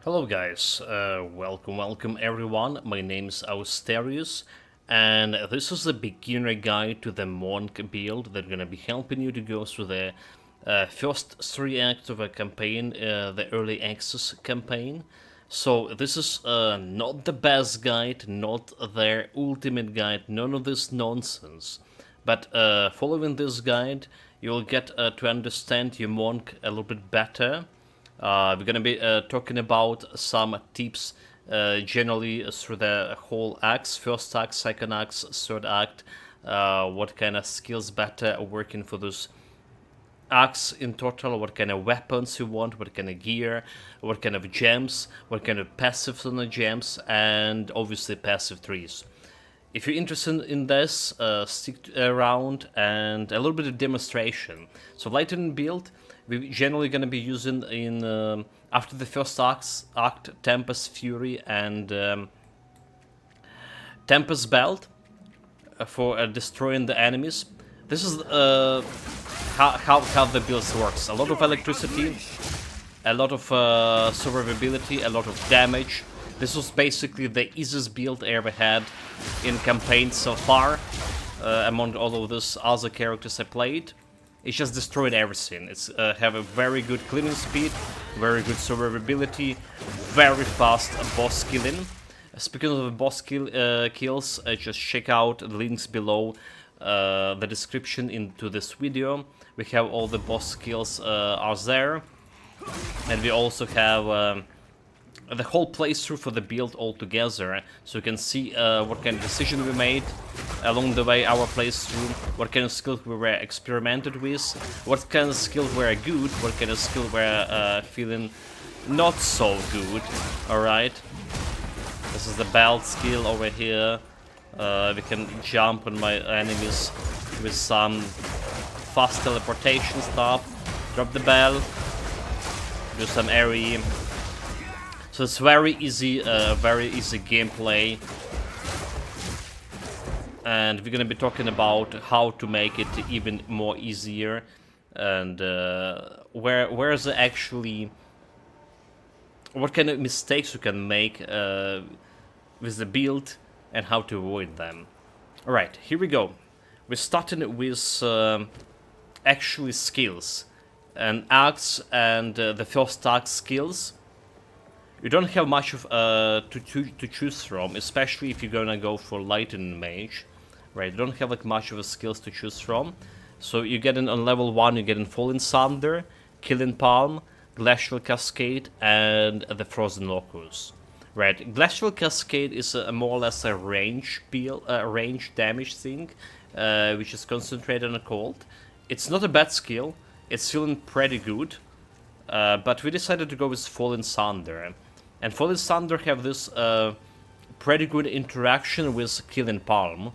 Hello guys, welcome everyone, my name's Austerius, and this is a beginner guide to the Monk build that's gonna be helping you to go through the first 3 acts of a campaign, the early access campaign. So this is not the best guide, not their ultimate guide, none of this nonsense. But following this guide, you'll get to understand your Monk a little bit better. We're gonna be talking about some tips generally through the whole acts, first act, second act, third act, what kind of skills better are working for those acts in total, what kind of weapons you want, what kind of gear, what kind of gems, what kind of passives on the gems, and obviously passive trees. If you're interested in this, stick around and a little bit of demonstration. So Lightning build, we're generally going to be using in after the first act Tempest Fury and Tempest Belt for destroying the enemies. This is how the build works. A lot of electricity, a lot of survivability, a lot of damage. This was basically the easiest build I ever had in campaigns so far, among all of those other characters I played. It just destroyed everything. It's have a very good cleaning speed, very good survivability, very fast boss killing. Speaking of boss kills, just check out the links below the description into this video. We have all the boss kills are there, and we also have the whole playthrough for the build all together, so you can see what kind of decision we made along the way our playthrough, what kind of skills we were experimented with, what kind of skills were good, what kind of skills were feeling not so good. Alright, this is the belt skill over here. We can jump on my enemies with some fast teleportation stuff, drop the bell, do some AoE. So it's very easy gameplay, and we're gonna be talking about how to make it even more easier, and where's the actually, what kind of mistakes you can make with the build and how to avoid them. All right, here we go. We're starting with actually skills and acts, and the first act skills. You don't have much of to choose from, especially if you're gonna go for Lightning Mage, right? You don't have like much of a skills to choose from. So you get in on level 1, you get in Falling Thunder, Killing Palm, Glacial Cascade, and the Frozen Locus. Right, Glacial Cascade is more or less a range damage thing, which is concentrated on a cold. It's not a bad skill. It's feeling pretty good, but we decided to go with Falling Thunder. And Falling Thunder have this pretty good interaction with Killing Palm.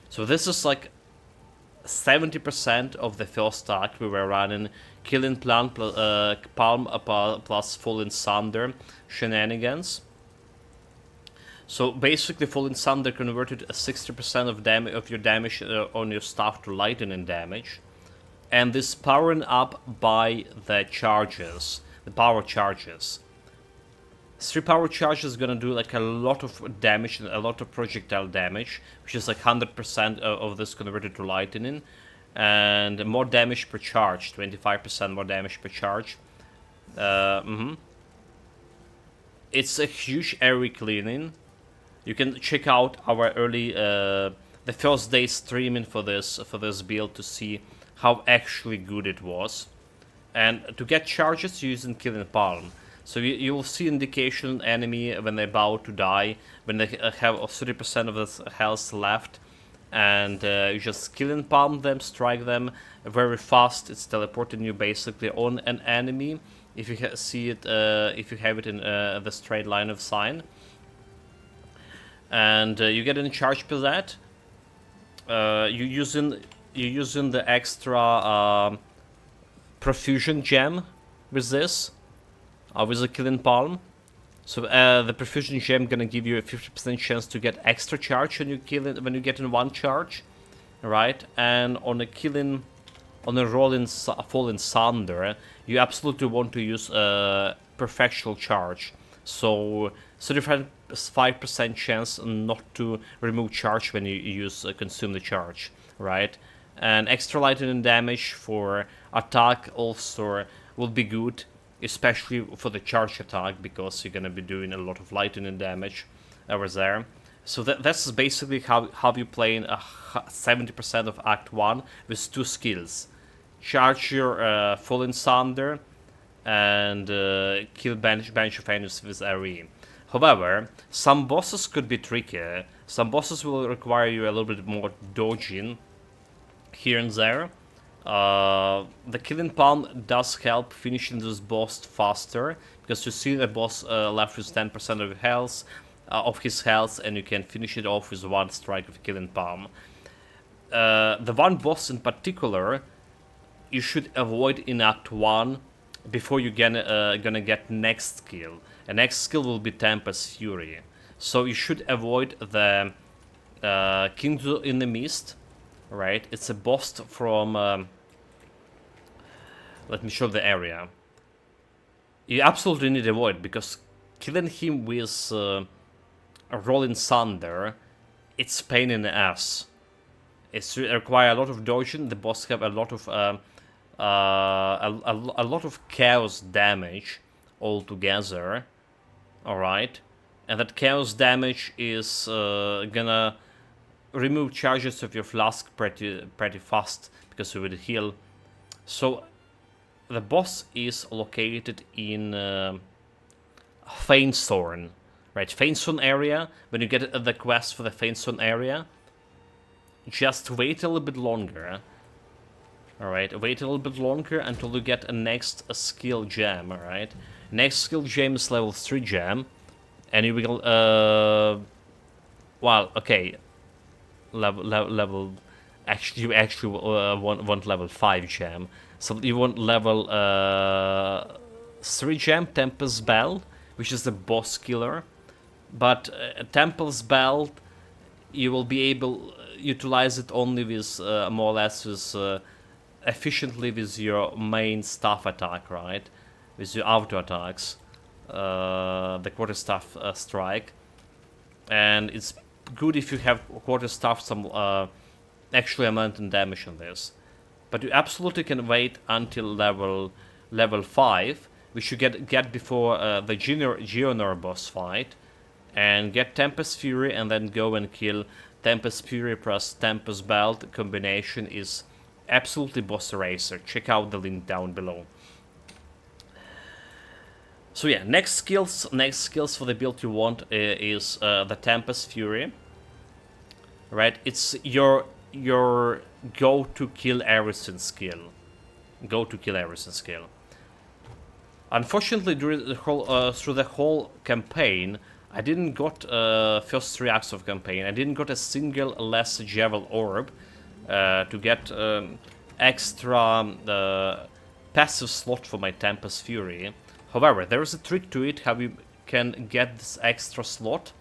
So this is like 70% of the first act we were running Killing Palm plus Falling Thunder shenanigans. So basically Falling Thunder converted 60% of your damage on your staff to lightning damage. And this powering up by the charges, the power charges. 3 power charges is gonna do like a lot of damage, a lot of projectile damage, which is like 100% of this converted to lightning, and more damage per charge, 25% more damage per charge. It's a huge area cleaning. You can check out our early, the first day streaming for this build to see how actually good it was. And to get charges, you're using Killing Palm. So you will see indication enemy when they're about to die, when they have 30% of the health left, and you just Killing Palm them, strike them very fast. It's teleporting you basically on an enemy if you see it, if you have it in the straight line of sign, and you get in charge for that. You're using the extra Profusion gem with this. With a Killing Palm. So the Profusion gem gonna give you a 50% chance to get extra charge when you get in 1 charge, right? And on a rolling Falling Thunder, you absolutely want to use Perfectual charge. So 35% chance not to remove charge when you use consume the charge, right? And extra lightning damage for attack also will be good, especially for the charge attack, because you're gonna be doing a lot of lightning damage over there. So that's basically how you play in 70% of Act 1 with 2 skills. Charge your Fallen Thunder and kill Bench of Enemies with AoE. However, some bosses could be trickier. Some bosses will require you a little bit more dodging here and there. The Killing Palm does help finishing this boss faster, because you see the boss left with 10% of his health, and you can finish it off with one strike of Killing Palm. The one boss in particular you should avoid in Act 1 before you're gonna get next skill. And next skill will be Tempest Fury. So you should avoid the Kingdom in the Mist, right? It's a boss from... let me show the area. You absolutely need to avoid, because killing him with a Rolling Thunder, it's pain in the ass. It requires a lot of dodging. The boss have a lot of a lot of chaos damage altogether. All right, and that chaos damage is gonna remove charges of your flask pretty fast, because you will heal. So the boss is located in Fainthorn, right? Fainthorn area. When you get the quest for the Fainthorn area, just wait a little bit longer. Alright, wait a little bit longer until you get a next skill gem, alright? Next skill gem is level 3 gem, and you will, well, okay, actually, you actually want level 5 gem. So you want level 3 gem, Tempest Bell, which is the boss killer. But Tempest Bell, you will be able utilize it only with more or less with efficiently with your main staff attack, right? With your auto attacks, the quarterstaff strike, and it's good if you have quarterstaff some actually amount of damage on this. But you absolutely can wait until level 5, which you get before the Geonor boss fight, and get Tempest Fury, and then go and kill Tempest Fury plus Tempest Belt. Combination is absolutely boss eraser. Check out the link down below. So yeah, next skills for the build you want is the Tempest Fury. Right, it's your go to kill everything skill. Unfortunately, during the whole through the whole campaign, I didn't got first 3 acts of campaign. I didn't got a single less Javel orb to get extra passive slot for my Tempest Fury. However, there is a trick to it how you can get this extra slot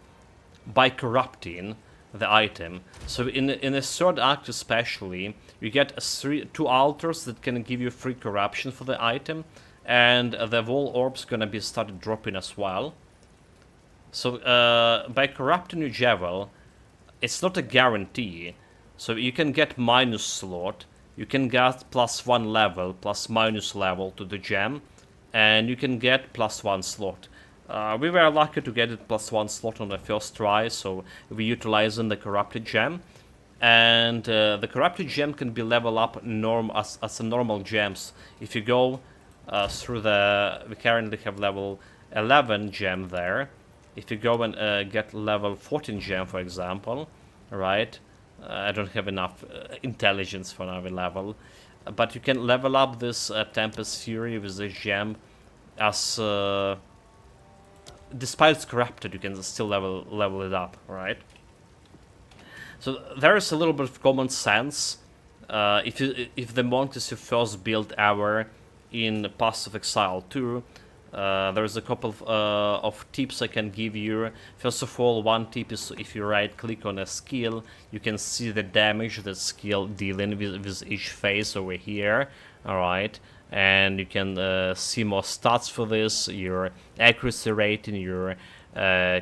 by corrupting the item. So in a third act especially, you get 2 altars that can give you free corruption for the item, and the wall orbs gonna be started dropping as well. So by corrupting your Javel, it's not a guarantee. So you can get minus slot, you can get +1 level, ± level to the gem, and you can get +1 slot. We were lucky to get it +1 slot on the first try, so we utilizing the corrupted gem. And the corrupted gem can be leveled up as a normal gems. If you go through we currently have level 11 gem there. If you go and get level 14 gem, for example, right? I don't have enough intelligence for another level, but you can level up this Tempest Fury with this gem as despite it's corrupted, you can still level it up, right? So there is a little bit of common sense. If the monk is your first build ever in Path of Exile 2, there's a couple of tips I can give you. First of all, one tip is if you right click on a skill, you can see the damage that skill dealing with each phase over here. Alright, and you can see more stats for this, your accuracy rating, your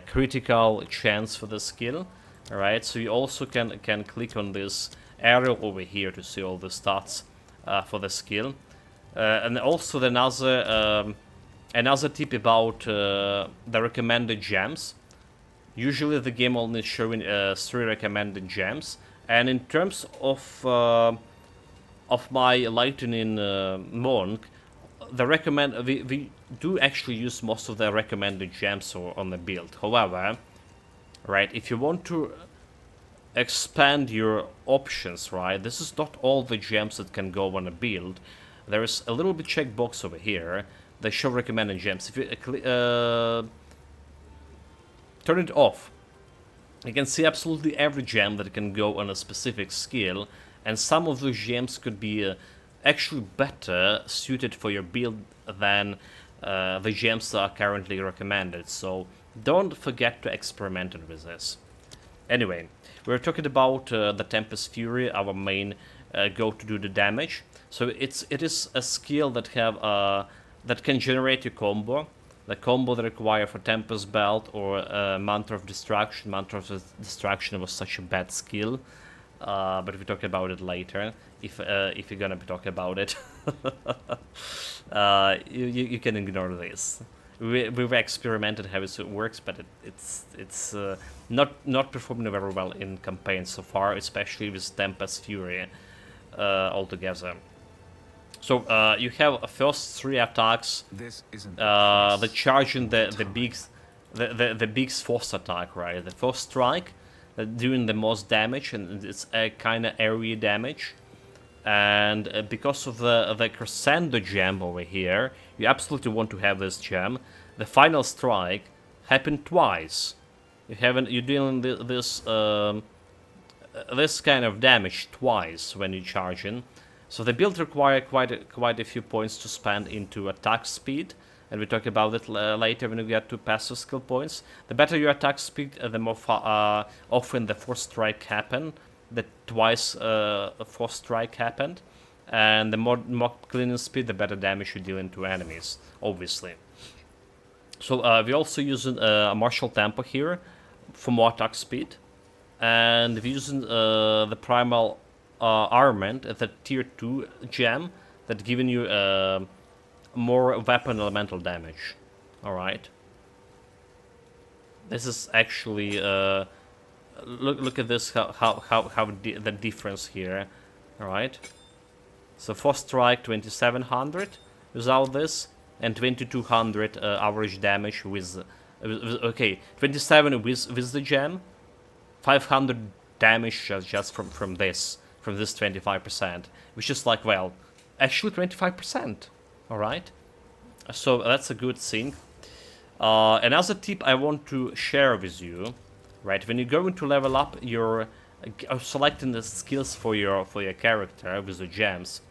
critical chance for the skill. Alright, so you also can click on this arrow over here to see all the stats for the skill. And also another tip about the recommended gems. Usually the game only showing 3 recommended gems, and in terms of my lightning monk, we do actually use most of the recommended gems on the build. However, right, if you want to expand your options, right, this is not all the gems that can go on a build. There is a little bit checkbox over here. They show recommended gems. If you turn it off, you can see absolutely every gem that can go on a specific skill, and some of those gems could be actually better suited for your build than the gems that are currently recommended. So don't forget to experiment with this. Anyway, we're talking about the Tempest Fury, our main go to do the damage. So it is a skill that can generate your combo. The combo that require for Tempest Belt or Mantra of Destruction. Mantra of Destruction was such a bad skill, but we'll talk about it later. If you're gonna be talking about it, you can ignore this. We've experimented how it works, but it's not performing very well in campaigns so far, especially with Tempest Fury altogether. So you have first 3 attacks. This isn't the charge in the big force attack, right? The first strike, doing the most damage, and it's a kind of area damage. And because of the Crescendo gem over here, you absolutely want to have this gem. The final strike happened twice. You're dealing this kind of damage twice when you charge in. So the build requires quite a few points to spend into attack speed, and we talk about it later when we get to passive skill points. The better your attack speed, the more often the force strike happen. The twice force strike happened, and the more cleaning speed, the better damage you deal into enemies, obviously. So we're also using a martial tempo here for more attack speed, and we're using the primal armament at the tier 2 gem that giving you more weapon elemental damage. Alright. This is actually look at this, the difference here. Alright. So first strike 2700 without this, and 2200 average damage with okay, 27 with the gem, 500 damage just from this 25%, which is like, well, actually 25%. Alright, so that's a good thing. Another tip I want to share with you, right, when you're going to level up, you're selecting the skills for your character with the gems.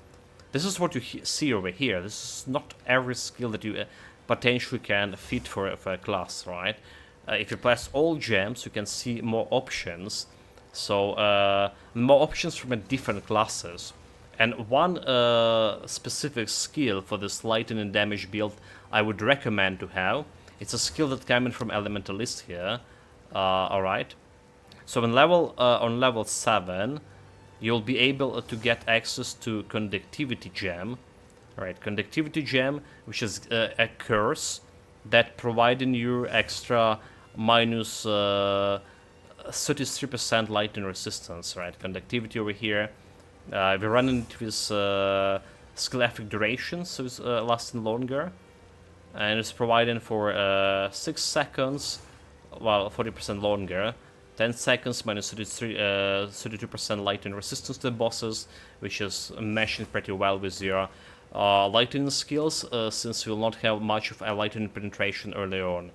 This is what you see over here. This is not every skill that you potentially can fit for a class, right? If you press all gems, you can see more options. So more options from different classes. And one specific skill for this lightning damage build I would recommend to have. It's a skill that coming from Elementalist here. Alright. So on level 7, you'll be able to get access to Conductivity Gem. Alright, Conductivity Gem, which is a curse that providing you extra minus 33% lightning resistance, right? Conductivity over here. We're running it with skill effect duration, so it's lasting longer. And it's providing for 6 seconds, well, 40% longer. 10 seconds minus 32% lightning resistance to the bosses, which is meshing pretty well with your lightning skills, since you will not have much of a lightning penetration early on.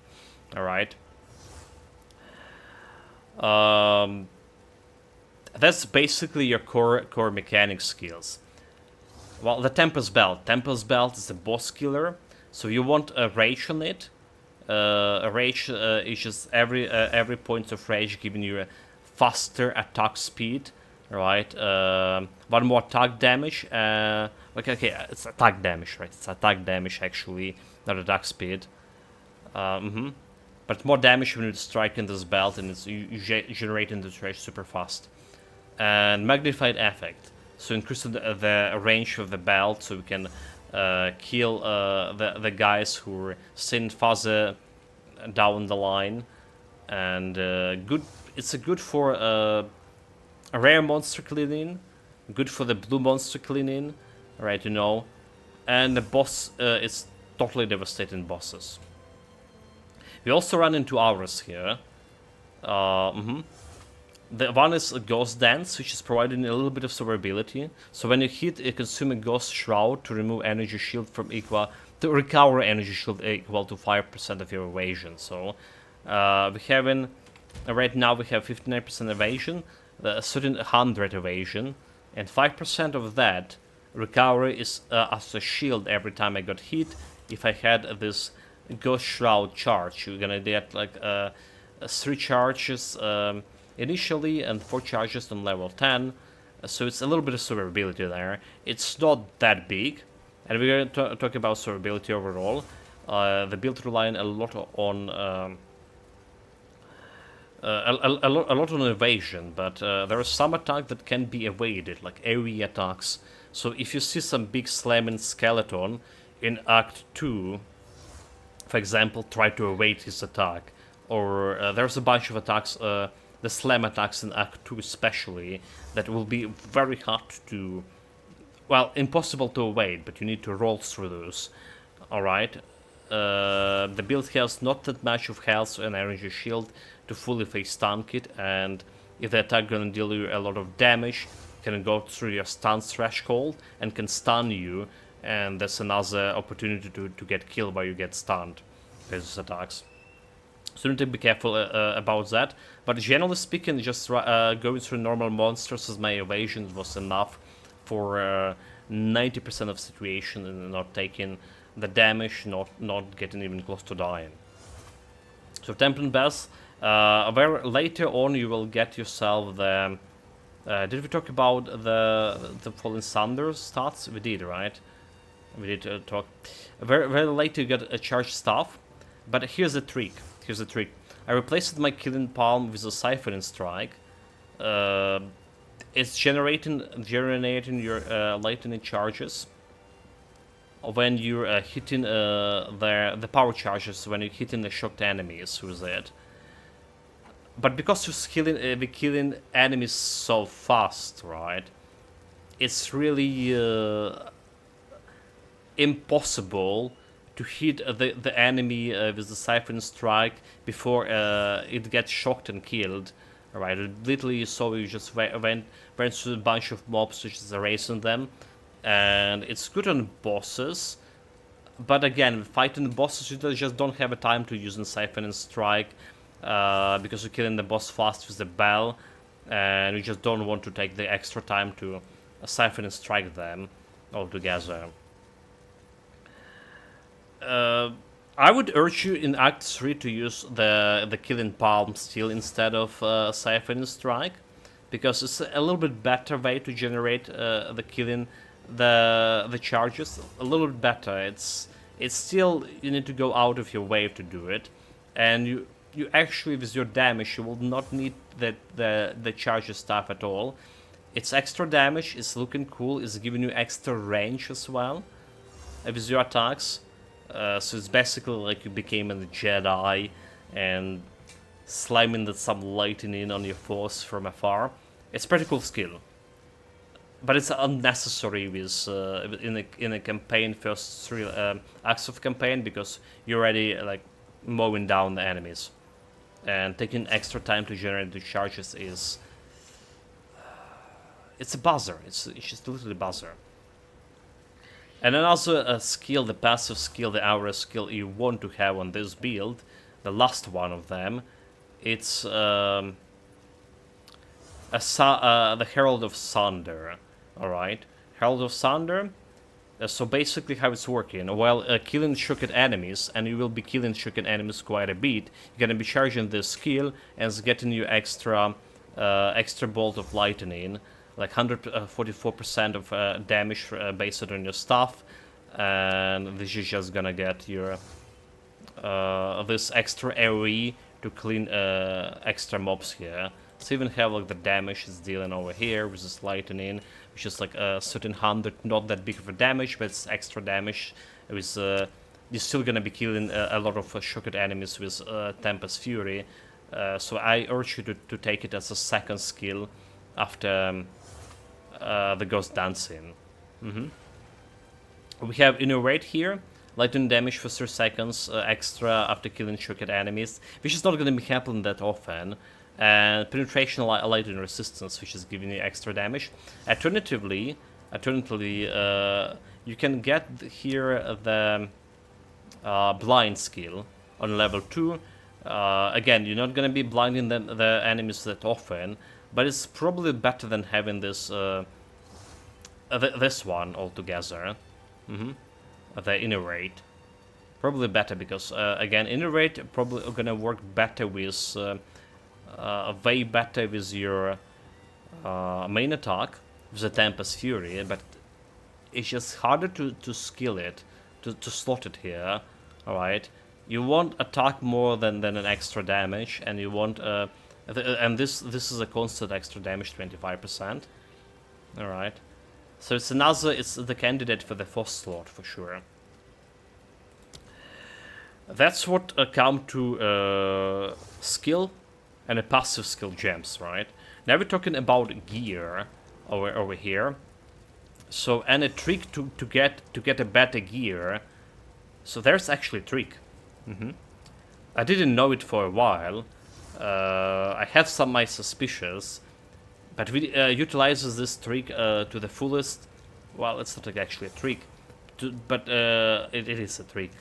Alright. That's basically your core mechanic skills. Well, the Tempest Belt. Tempest Belt is a boss killer, so you want a rage on it. A rage is just every point of rage giving you a faster attack speed right? One more attack damage. Okay, it's attack damage, right? It's attack damage actually, not attack speed. But more damage when you strike in this belt, and it's generating the trash super fast. And magnified effect, so increasing the range of the belt, so we can kill the guys who are staying further down the line. And good, it's a good for a rare monster cleaning, good for the blue monster cleaning, right? You know, and the boss is totally devastating bosses. We also run into auras here. The one is a Ghost Dance, which is providing a little bit of survivability. So when you hit, you consume a Ghost Shroud to remove energy shield from equal to recover energy shield equal to 5% of your evasion. So we having right now we have 59% evasion, a certain 100 evasion, and 5% of that recovery is as a shield every time I got hit. If I had this Ghost Shroud charge, you're gonna get like 3 charges initially and 4 charges on level 10, so it's a little bit of survivability there. It's not that big, and we're going to talk about survivability overall. The build relying a lot on a lot on evasion, but there are some attacks that can be evaded, like AoE attacks. So if you see some big slamming skeleton in Act 2, for example, try to evade his attack. Or there's a bunch of attacks, the slam attacks in Act 2 especially, that will be very hard to... Well, impossible to evade, but you need to roll through those. Alright. The build has not that much of health and energy shield to fully face tank it, and if the attack gonna deal you a lot of damage, can go through your stun threshold and can stun you, and that's another opportunity to get killed while you get stunned with these attacks. So you need to be careful about that. But generally speaking, just going through normal monsters as my evasion was enough for 90% of situation and not taking the damage, not getting even close to dying. So Temple Bass, where later on you will get yourself the... did we talk about the Fallen Thunder stats? We did, right? We did talk. Very later you get a charged staff, but here's the trick. Here's the trick. I replaced my Killing Palm with a Siphoning Strike. It's generating your lightning charges when you're hitting the power charges when you're hitting the shocked enemies with it. But because we're killing enemies so fast, right? It's really impossible to hit the enemy with the Siphon Strike before it gets shocked and killed. Right, literally, so you just went through a bunch of mobs, which is erasing them, and it's good on bosses. But again, fighting the bosses, you just don't have a time to use the Siphon and Strike because you're killing the boss fast with the bell, and you just don't want to take the extra time to Siphon and Strike them altogether. I would urge you in Act 3 to use the Killing Palm still instead of Siphon Strike, because it's a little bit better way to generate the killing the charges. A little bit better. It's still, you need to go out of your way to do it, and you actually with your damage you will not need the charges stuff at all. It's extra damage. It's looking cool. It's giving you extra range as well with your attacks. So it's basically like you became a Jedi and slamming some lightning on your foes from afar. It's pretty cool skill, but it's unnecessary with in a campaign first 3 acts of campaign, because you're already like mowing down the enemies, and taking extra time to generate the charges is it's a buzzer. It's just literally a buzzer. And another skill, the passive skill, the aura skill you want to have on this build, the last one of them, it's the Herald of Thunder. Alright, Herald of Thunder. So basically how it's working, while killing shocked enemies, and you will be killing shocked enemies quite a bit, you're gonna be charging this skill and it's getting you extra bolt of lightning like 144% of damage based on your stuff, and this is just gonna get your this extra AoE to clean extra mobs here. So even have like the damage is dealing over here, which is lightning, which is like a certain 100, not that big of a damage, but it's extra damage. With you're still gonna be killing a lot of shocked enemies with Tempest Fury. So I urge you to take it as a second skill after the Ghost Dancing. We have Innovate here. Lightning damage for 3 seconds extra after killing shocked enemies, which is not going to be happening that often. And Penetration Lightning Resistance, which is giving you extra damage. Alternatively, you can get here the Blind skill on level 2. Again, you're not going to be blinding the enemies that often, but it's probably better than having this this one altogether. The Innovate. Probably better because, again, Innovate probably gonna work better with, way better with your main attack, with the Tempest Fury, but it's just harder to skill it, to slot it here, alright? You want attack more than an extra damage, and you want, and this is a constant extra damage, 25%, alright? So it's the candidate for the first slot for sure. That's what come to skill and a passive skill gems, right? Now we're talking about gear over here. So and a trick to get a better gear. So there's actually a trick. I didn't know it for a while. I have some my suspicions. But we utilizes this trick to the fullest. Well, it's not actually a trick, but it is a trick.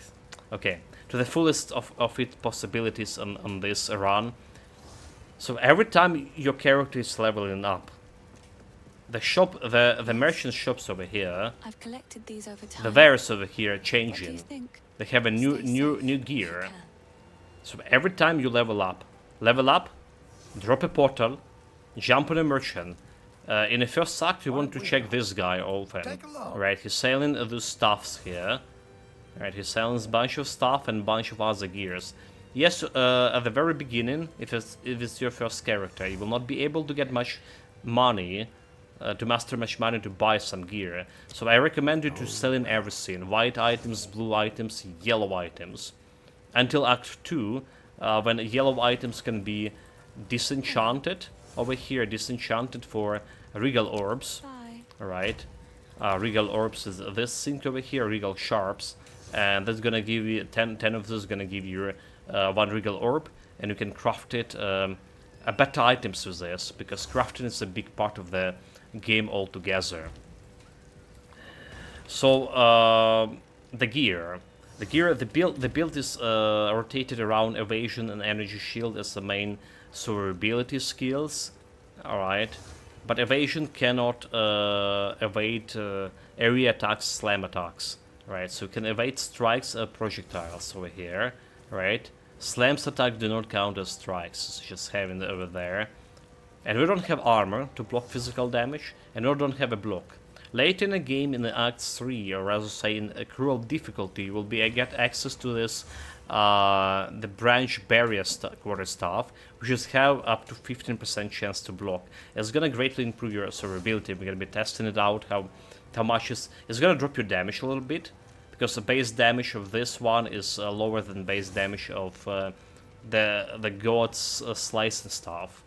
Okay, to the fullest of its possibilities on this run. So every time your character is leveling up, the merchant shops over here, I've collected these over time. the wares over here are changing. Think? They have a new gear. So every time you level up, drop a portal. Jump on a merchant. In the first act, you want to check this guy often. Right, he's selling those stuffs here. Right, he's selling a bunch of stuff and a bunch of other gears. Yes, at the very beginning, if it's your first character, you will not be able to get much money, to master much money to buy some gear. So I recommend you to sell in everything. White items, blue items, yellow items. Until Act 2, when yellow items can be disenchanted. Over here, disenchanted for Regal Orbs. Alright. Regal Orbs is this thing over here, Regal Sharps. And that's gonna give you 10 of those, gonna give you 1 Regal Orb. And you can craft it, better items with this, because crafting is a big part of the game altogether. So, the gear. The build is rotated around Evasion and Energy Shield as the main survivability skills, alright, but Evasion cannot evade area attacks, slam attacks, right? So you can evade strikes, projectiles over here, right? Slams attack do not count as strikes, it's just having it over there. And we don't have armor to block physical damage, and we don't have a block. Late in the game, in the Act 3, or rather say in a cruel difficulty, you will get access to this the branch barrier quarterstaff, which is have up to 15% chance to block. It's gonna greatly improve your survivability. We're gonna be testing it out. How much it's gonna drop your damage a little bit, because the base damage of this one is lower than base damage of the god's slice and stuff.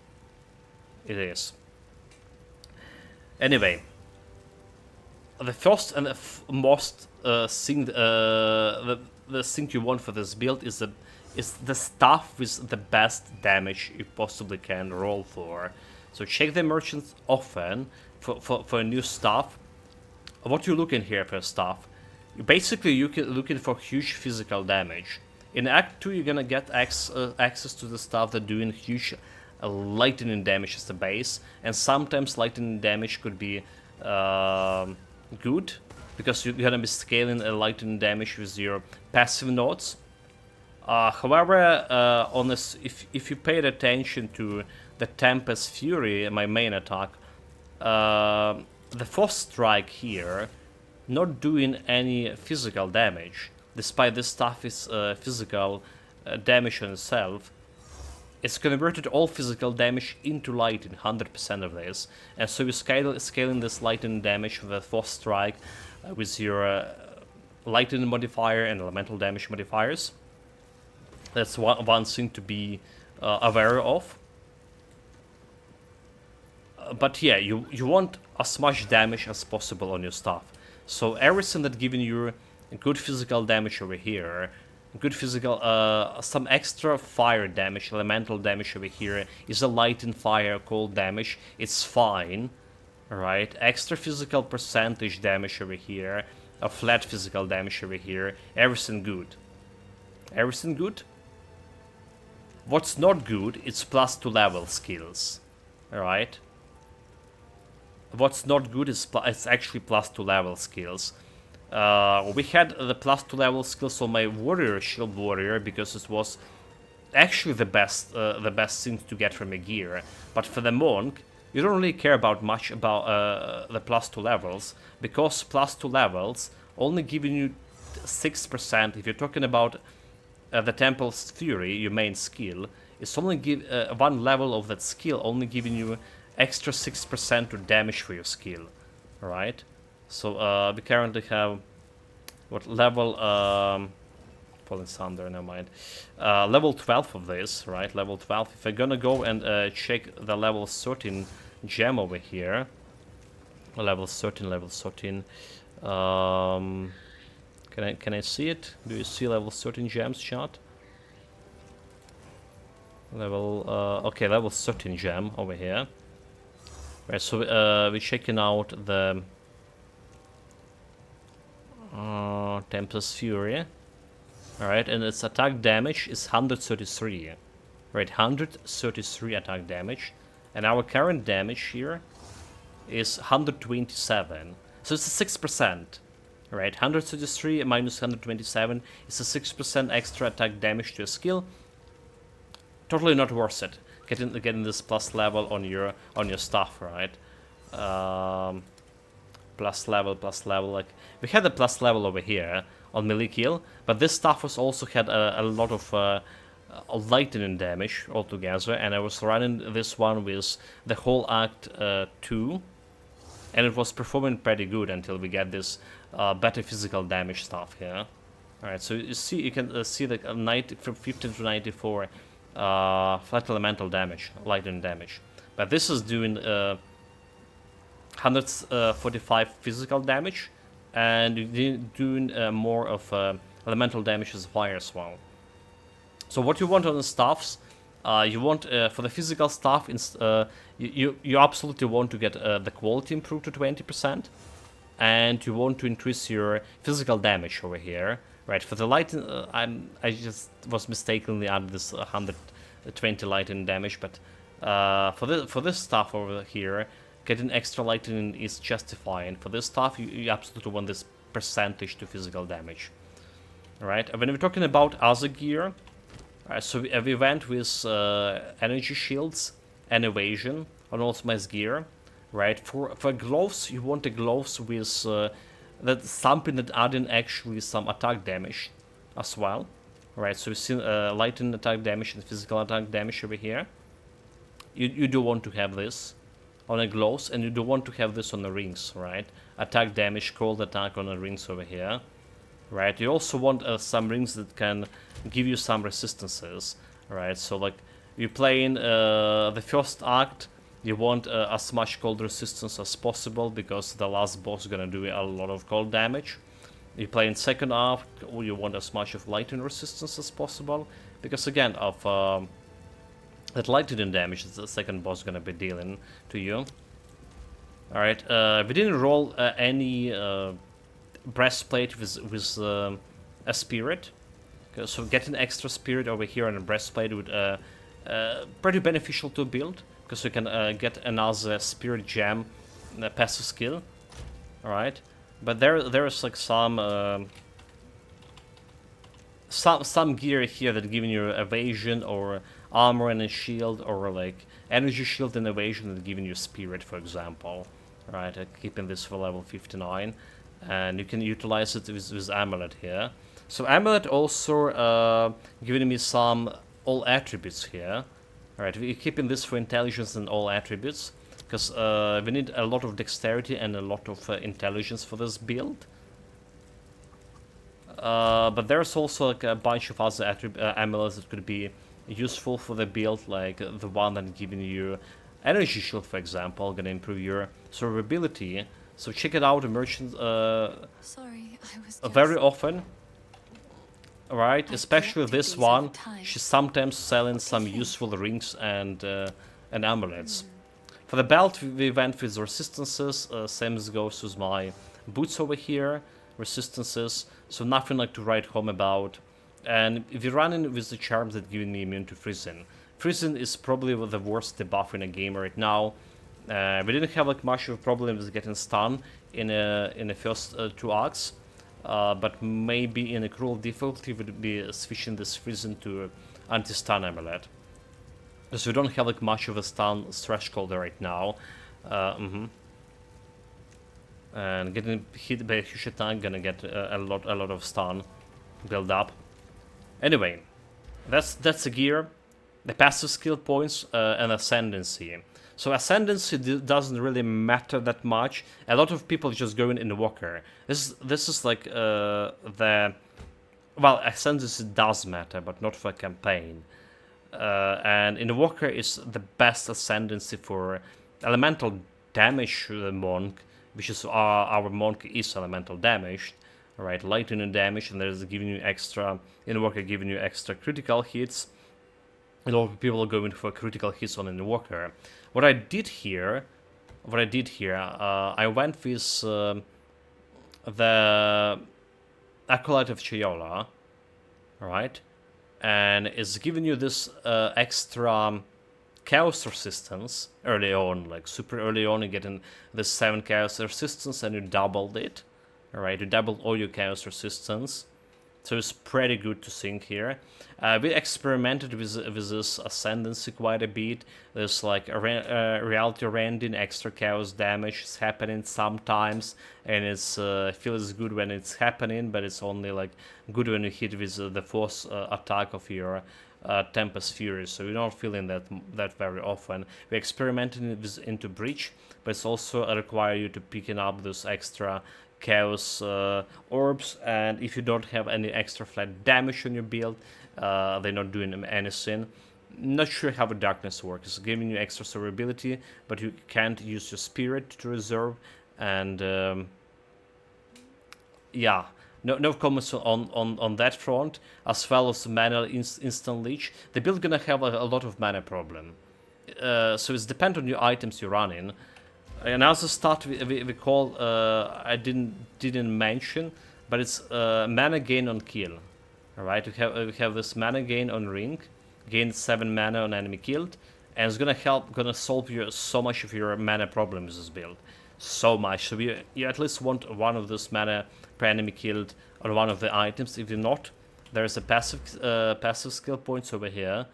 It is. Anyway, the first and the most thing the thing you want for this build is the stuff with the best damage you possibly can roll for. So check the merchants often for new stuff. What you looking here for stuff? Basically, you're looking for huge physical damage. In Act 2, you're gonna get access to the stuff that doing huge lightning damage as the base, and sometimes lightning damage could be good, because you're gonna be scaling a lightning damage with your passive nodes. However, on this, if you paid attention to the Tempest Fury, my main attack, the Force Strike here not doing any physical damage, despite this stuff is physical damage on itself. It's converted all physical damage into lightning, 100% of this, and so you're scaling this lightning damage with a Force Strike with your lightning modifier and elemental damage modifiers. That's one thing to be aware of. But yeah, you want as much damage as possible on your stuff. So everything that giving you good physical damage over here, good physical, some extra fire damage, elemental damage over here, is a light and fire, cold damage, it's fine, right? Extra physical percentage damage over here, a flat physical damage over here, everything good. Everything good? What's not good, it's +2 level skills, alright? What's not good is it's actually +2 level skills. We had the +2 level skills on my warrior, shield warrior, because it was actually the best thing to get from a gear. But for the monk, you don't really care about much about the +2 levels, because +2 levels only giving you 6%. If you're talking about the Temple's Fury, your main skill, it's only one level of that skill only giving you extra 6% to damage for your skill, right? So we currently have what level? Falling Thunder, never mind. Level 12 of this, right? Level 12. If I'm gonna go and check the level 13 gem over here, level 13, level 13. Can I see it? Do you see level 13 gems, chat? Level okay, level 13 gem over here. Right, so we're checking out the Tempest Fury. Alright, and its attack damage is 133. Right, 133 attack damage. And our current damage here is 127. So it's a 6%. Right, 133 minus 127 is a 6% extra attack damage to a skill. Totally not worth it. Getting this plus level on your stuff, right? Plus level. Like we had a plus level over here on melee kill, but this stuff was also had a lot of lightning damage altogether, and I was running this one with the whole Act 2, and it was performing pretty good until we get this better physical damage stuff here. All right, so you can see the from 15 to 94. Flat elemental damage, lightning damage, but this is doing 145 physical damage, and doing more of elemental damage as fire as well. So what you want on the staffs, you want for the physical stuff, you absolutely want to get the quality improved to 20%, and you want to increase your physical damage over here. Right, for the lightning, I just was mistakenly added this 120 lightning damage, but for this stuff over here, getting extra lightning is justifying. For this stuff, you absolutely want this percentage to physical damage. Alright, when we're talking about other gear, so we went with energy shields and evasion on Ultimate's gear. Right, for gloves, you want the gloves with that's something that adding actually some attack damage as well. Right, so we've seen lightning attack damage and physical attack damage over here. You do want to have this on the gloves, and you do want to have this on the rings, right? Attack damage, cold attack on the rings over here. Right, you also want some rings that can give you some resistances. Right, so like you're playing the first act, you want as much cold resistance as possible, because the last boss is gonna do a lot of cold damage. You play in second act, or you want as much of lightning resistance as possible, because again of that lightning damage that the second boss is gonna be dealing to you. All right, we didn't roll any breastplate with a spirit, so getting extra spirit over here on a breastplate would pretty beneficial to build, because you can get another spirit gem passive skill. All right, but there's like some some gear here that giving you evasion or armor and a shield, or like energy shield and evasion that giving you spirit, for example. Right, keeping this for level 59, and you can utilize it with amulet here. So amulet also giving me some all attributes here. Alright, we're keeping this for intelligence and all attributes, because we need a lot of dexterity and a lot of intelligence for this build. But there's also like a bunch of other amulets that could be useful for the build, like the one that giving you energy shield, for example, gonna improve your survivability. So check it out, merchant. Sorry, I was Very often. Right, especially this one, she's sometimes selling some useful rings and amulets. For the belt, we went with resistances, same as goes with my boots over here, resistances, so nothing like to write home about. And if you're running with the charms that give me immune to freezing. Freezing is probably the worst debuff in a game right now. We didn't have like much of a problem with getting stun in the first 2 arcs. But maybe in a cruel difficulty would be switching this freezing to anti-stun amulet. Because we don't have like much of a stun threshold right now. And getting hit by a huge attack gonna get a lot of stun build up. Anyway, that's the gear, the passive skill points, and ascendancy. So ascendancy doesn't really matter that much. A lot of people just go in walker. This is like the well, ascendancy does matter, but not for a campaign. And in walker is the best ascendancy for elemental damage to the monk, which is our monk is elemental damaged. Right, lightning damage, and there's giving you extra Invoker, giving you extra critical hits. A lot of people are going for critical hits on Invoker. What I did here, I went with the Acolyte of Chiola, right, and it's giving you this extra chaos resistance early on, like super early on. You get in this 7 chaos resistance, and you doubled it. Alright, you doubled all your chaos resistance, so it's pretty good to think here. We experimented with this ascendancy quite a bit. There's like a reality rending, extra chaos damage is happening sometimes, and it's feels good when it's happening, but it's only like good when you hit with the force attack of your Tempest Fury, so you're not feeling that very often. We experimented with into Breach, but it's also require you to picking up those extra chaos orbs, and if you don't have any extra flat damage on your build, they're not doing anything. Not sure how the darkness works. It's giving you extra survivability, but you can't use your spirit to reserve, and yeah, no comments on that front, as well as mana instant leech. The build gonna have a lot of mana problem, so it's depend on your items you're running. Another stat we call I didn't mention, but it's mana gain on kill. All right, we have this mana gain on ring, gain 7 mana on enemy killed, and it's gonna solve so much of your mana problems this build, so much. So you at least want one of this mana per enemy killed on one of the items. If you're not, there's a passive skill points over here.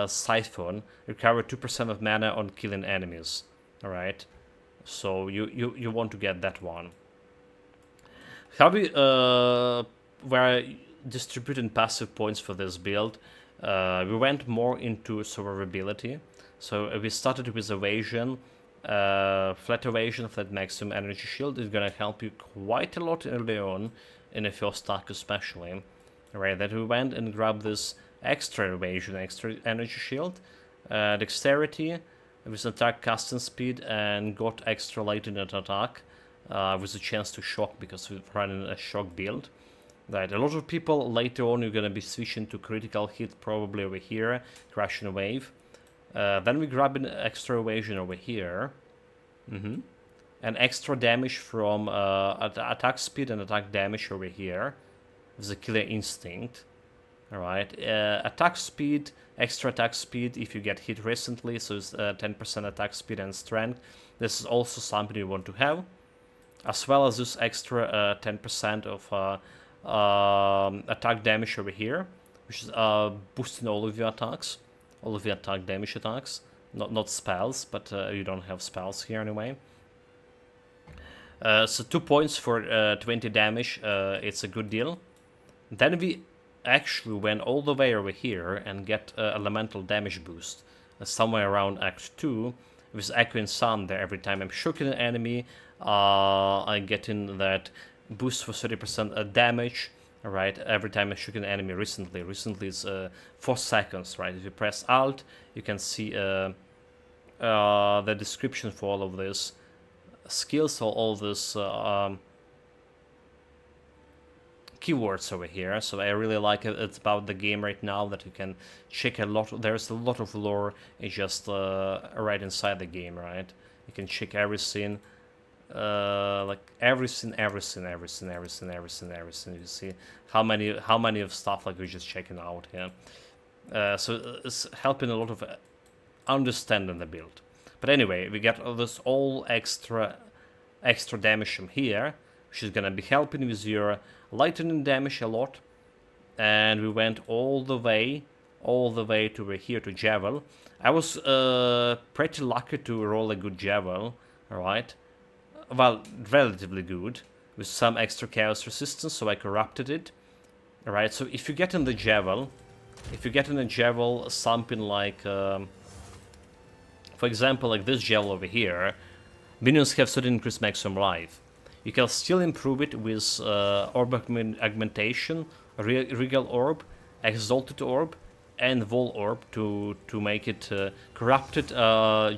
Siphon, recover 2% of mana on killing enemies. All right. So you want to get that one. How we were distributing passive points for this build, we went more into survivability. So we started with evasion, flat evasion, flat maximum energy shield is gonna help you quite a lot early on, in the first stack especially. Right, then we went and grabbed this extra evasion, extra energy shield, dexterity, with attack casting speed, and got extra lightning attack with a chance to shock, because we're running a shock build. Right, a lot of people later on you're gonna be switching to critical hit probably over here, crashing wave. Then we grab an extra evasion over here, and extra damage from attack speed and attack damage over here with the killer instinct. Alright, attack speed, extra attack speed if you get hit recently, so it's 10% attack speed and strength. This is also something you want to have, as well as this extra 10% of attack damage over here, which is boosting all of your attacks, all of your attack damage attacks, not spells, but you don't have spells here anyway. So 2 points for 20 damage, it's a good deal. Then we actually went all the way over here and get elemental damage boost, somewhere around Act 2, with Echo and Sun there. Every time I'm shooting an enemy, I get in that boost for 30% damage, right? Every time I shoot an enemy recently it's 4 seconds, right? If you press Alt, you can see the description for all of this skills, all this keywords over here. So I really like it. It's about the game right now that you can check a lot. There's a lot of lore just right inside the game, right? You can check everything, like everything. You see how many of stuff like you're just checking out here. So it's helping a lot of understanding the build. But anyway, we get this all extra damage from here, which is gonna be helping with your lightning damage a lot. And we went all the way to over here to Javel. I was pretty lucky to roll a good Javel, alright? Well, relatively good, with some extra chaos resistance, so I corrupted it. Alright, so if you get in the Javel, something like, for example, like this Javel over here, minions have certain increased maximum life. You can still improve it with Orb Augmentation, Regal Orb, Exalted Orb, and Vol Orb to make it Corrupted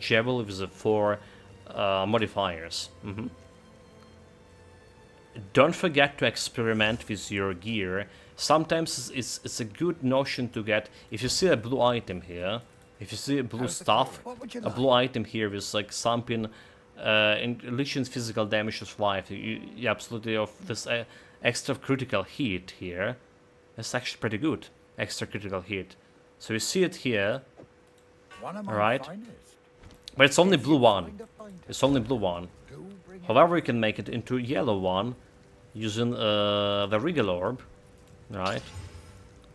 Javel with the 4 modifiers. Don't forget to experiment with your gear. Sometimes it's a good notion to get, if you see a blue item here, if you see a blue stuff, a blue item here with like something enriches physical damage of life, you absolutely have this extra critical hit here. It's actually pretty good, extra critical hit. So you see it here, alright? But it's only blue one. It's only blue one. However, you can make it into yellow one using the Regal Orb, right?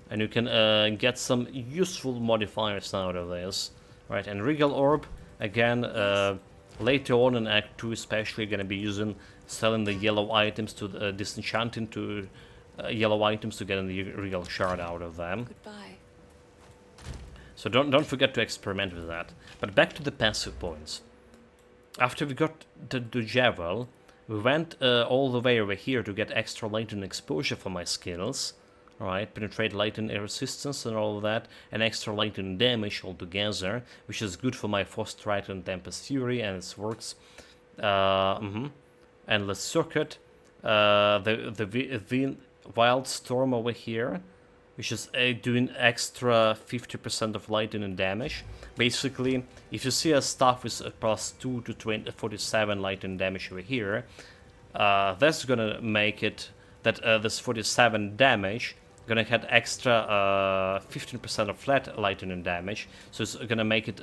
And you can get some useful modifiers out of this, right? And Regal Orb, again, later on in Act 2 especially, going to be selling the yellow items to disenchanting to yellow items to get the Regal Shard out of them. Goodbye. So don't forget to experiment with that. But back to the passive points. After we got the Javel, we went all the way over here to get extra lightning exposure for my skills. Alright, penetrate lightning resistance and all of that, and extra lightning damage altogether, which is good for my Frost Strike and Tempest Fury, and it works. Endless Circuit, the Wild Storm over here, which is doing extra 50% of lightning damage. Basically, if you see a stuff with plus 2 to 47 lightning damage over here, that's gonna make it that this 47 damage gonna get extra 15% of flat lightning damage, so it's gonna make it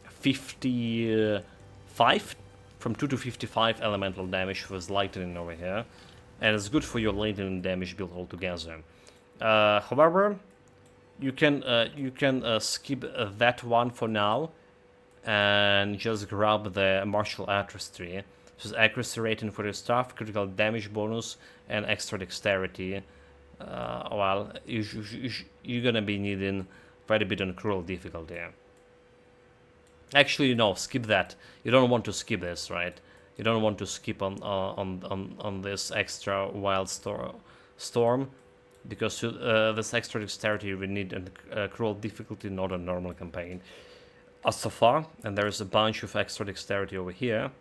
55 from 2 to 55 elemental damage with lightning over here, and it's good for your lightning damage build altogether. However, you can skip that one for now and just grab the martial artistry. So accuracy rating for your staff, critical damage bonus, and extra dexterity. Well, you're gonna be needing quite a bit on cruel difficulty. Actually, no, skip that. You don't want to skip this, right? You don't want to skip on this extra wild storm, because this extra dexterity we need a cruel difficulty, not a normal campaign. So far, and there's a bunch of extra dexterity over here.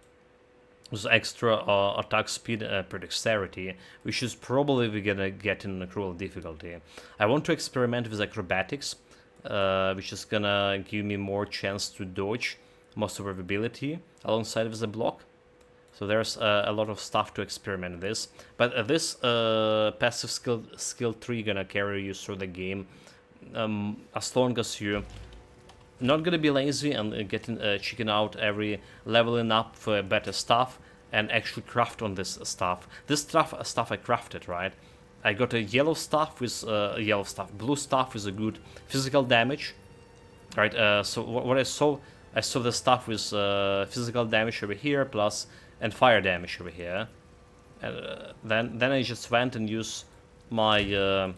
There's extra attack speed per dexterity, which is probably we're gonna get in a cruel difficulty. I want to experiment with acrobatics, which is gonna give me more chance to dodge most survivability alongside with the block. So there's a lot of stuff to experiment with this. But this passive skill tree gonna carry you through the game as long as you not gonna be lazy and getting checking out every leveling up for better stuff, and actually craft on this stuff. This stuff I crafted, right? I got a yellow stuff with blue stuff with a good physical damage, right? So what I saw the stuff with physical damage over here plus and fire damage over here. Then I just went and used my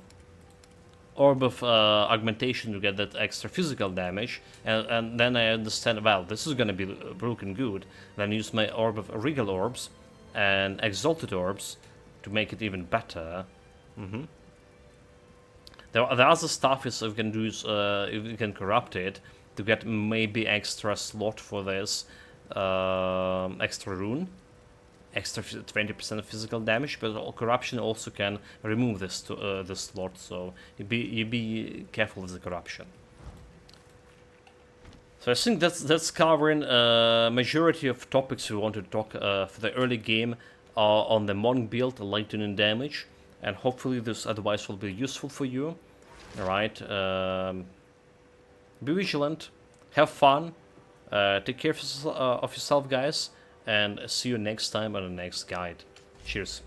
orb of augmentation to get that extra physical damage, and then I understand, well, this is gonna be broken good. Then use my orb of regal orbs and exalted orbs to make it even better. The other stuff is if you can corrupt it to get maybe extra slot for this extra rune, extra 20% of physical damage, but corruption also can remove this slot, so you be careful with the corruption. So I think that's covering majority of topics we want to talk for the early game on the Monk build, lightning damage, and hopefully this advice will be useful for you. All right, be vigilant, have fun, take care of yourself, guys, and see you next time on the next guide. Cheers.